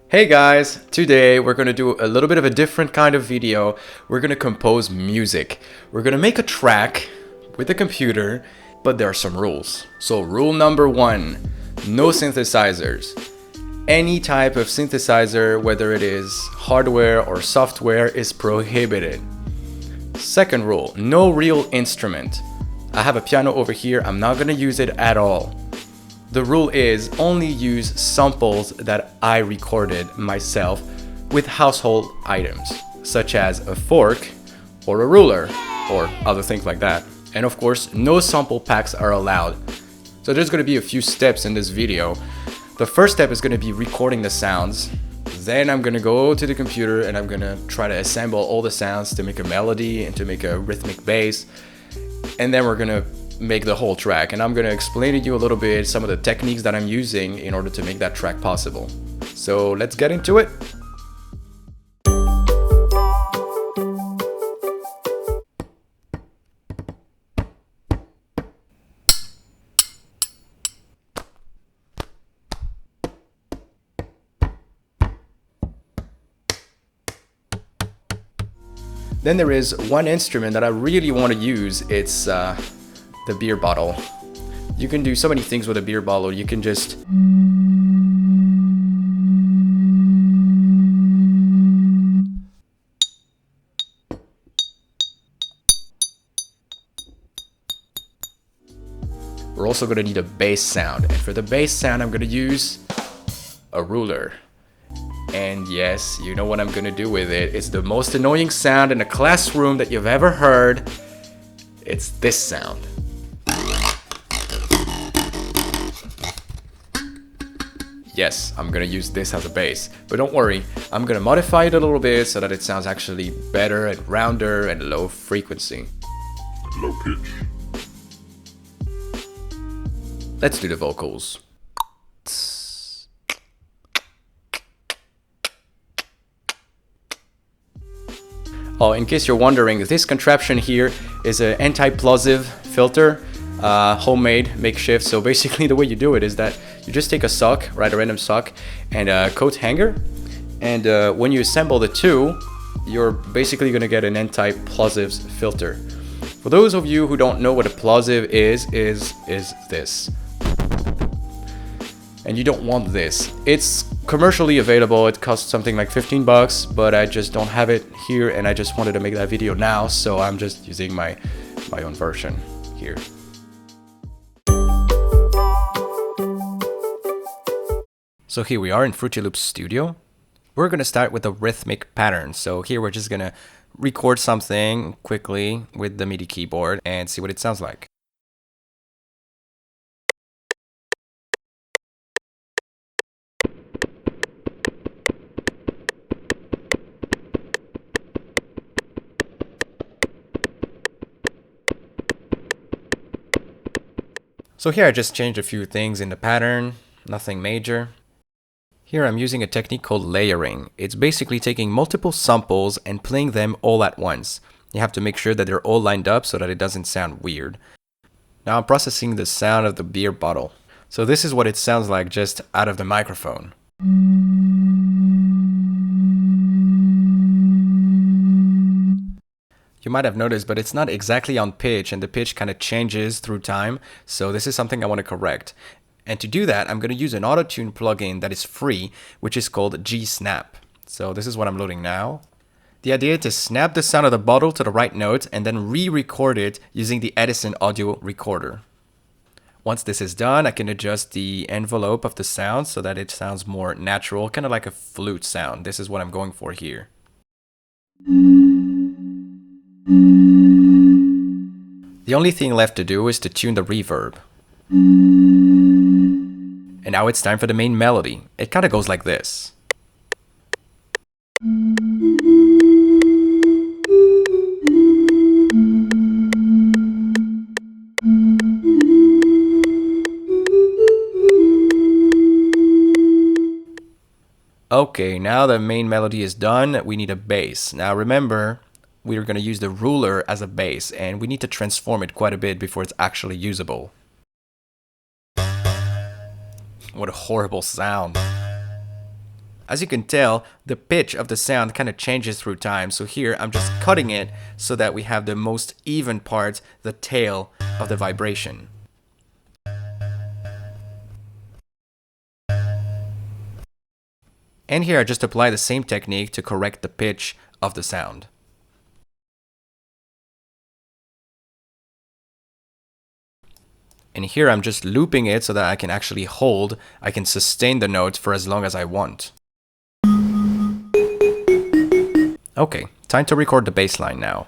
Hey guys, today we're gonna do a little bit of a different kind of video. We're gonna compose music. We're gonna make a track with the computer, but there are some rules. So rule number one, no synthesizers. Any type of synthesizer, whether it is hardware or software, is prohibited. Second rule, no real instrument. I have a piano over here, I'm not gonna use it at all. The rule is only use samples that I recorded myself with household items, such as a fork or a ruler or other things like that. And of course, no sample packs are allowed. So there's going to be a few steps in this video. The first step is going to be recording the sounds. Then I'm going to go to the computer and I'm going to try to assemble all the sounds to make a melody and to make a rhythmic bass. And then we're going to make the whole track, and I'm going to explain to you a little bit some of the techniques that I'm using in order to make that track possible. So let's get into it. Then there is one instrument that I really want to use. It's the beer bottle. You can do so many things with a beer bottle. You can just we're also going to need a bass sound, and for the bass sound I'm going to use a ruler. And yes, you know what I'm going to do with it. It's the most annoying sound in a classroom that you've ever heard. It's this sound. Yes, I'm gonna use this as a bass, but don't worry, I'm gonna modify it a little bit so that it sounds actually better and rounder and low frequency. Low pitch. Let's do the vocals. Oh, in case you're wondering, this contraption here is an anti-plosive filter, homemade, makeshift. So basically the way you do it is that you just take a sock, right, a random sock, and a coat hanger, and when you assemble the two, you're basically going to get an anti-plosive filter. For those of you who don't know what a plosive is this. And you don't want this. It's commercially available. It costs something like 15 bucks, but I just don't have it here, and I just wanted to make that video now, so I'm just using my own version here. So here we are in Fruity Loops Studio. We're going to start with a rhythmic pattern. So here we're just going to record something quickly with the MIDI keyboard and see what it sounds like. So here I just changed a few things in the pattern, nothing major. Here I'm using a technique called layering. It's basically taking multiple samples and playing them all at once. You have to make sure that they're all lined up so that it doesn't sound weird. Now I'm processing the sound of the beer bottle. So this is what it sounds like just out of the microphone. You might have noticed, but it's not exactly on pitch, and the pitch kind of changes through time. So this is something I want to correct. And to do that, I'm going to use an auto-tune plugin that is free, which is called G-Snap. So this is what I'm loading now. The idea is to snap the sound of the bottle to the right note and then re-record it using the Edison audio recorder. Once this is done, I can adjust the envelope of the sound so that it sounds more natural, kind of like a flute sound. This is what I'm going for here. The only thing left to do is to tune the reverb. And now it's time for the main melody. It kind of goes like this. Okay, now the main melody is done. We need a bass. Now remember, we're going to use the ruler as a bass, and we need to transform it quite a bit before it's actually usable. What a horrible sound. As you can tell, the pitch of the sound kind of changes through time. So here I'm just cutting it so that we have the most even part, the tail of the vibration. And here I just apply the same technique to correct the pitch of the sound. And here I'm just looping it so that I can actually I can sustain the note for as long as I want. Okay, time to record the bass line now.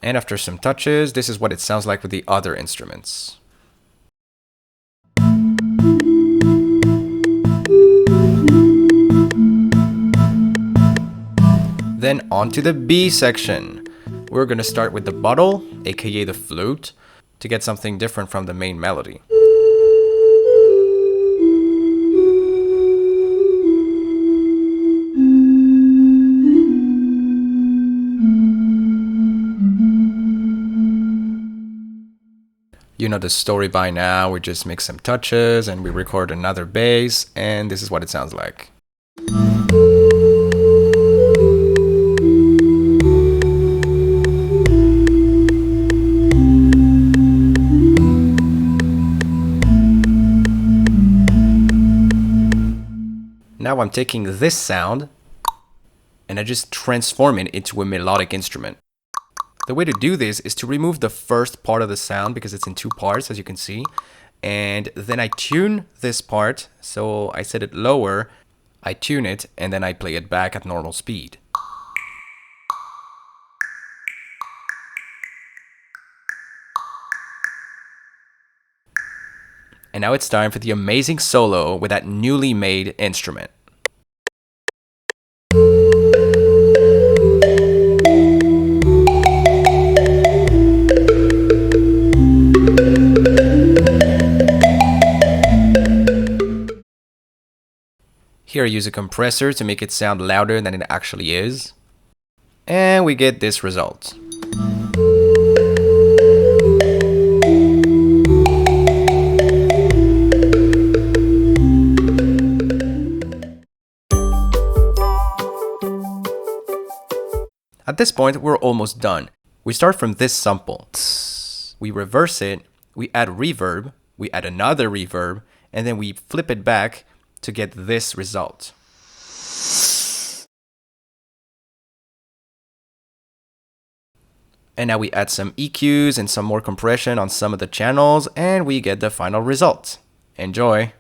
And after some touches, this is what it sounds like with the other instruments. Then on to the B section. We're gonna start with the bottle, aka the flute, to get something different from the main melody. You know the story by now, we just make some touches and we record another bass, and this is what it sounds like. Now I'm taking this sound and I just transform it into a melodic instrument. The way to do this is to remove the first part of the sound because it's in two parts, as you can see. And then I tune this part, so I set it lower, I tune it, and then I play it back at normal speed. And now it's time for the amazing solo with that newly made instrument. Here I use a compressor to make it sound louder than it actually is. And we get this result. At this point, we're almost done. We start from this sample. We reverse it, we add reverb, we add another reverb, and then we flip it back to get this result. And now we add some EQs and some more compression on some of the channels, and we get the final result. Enjoy!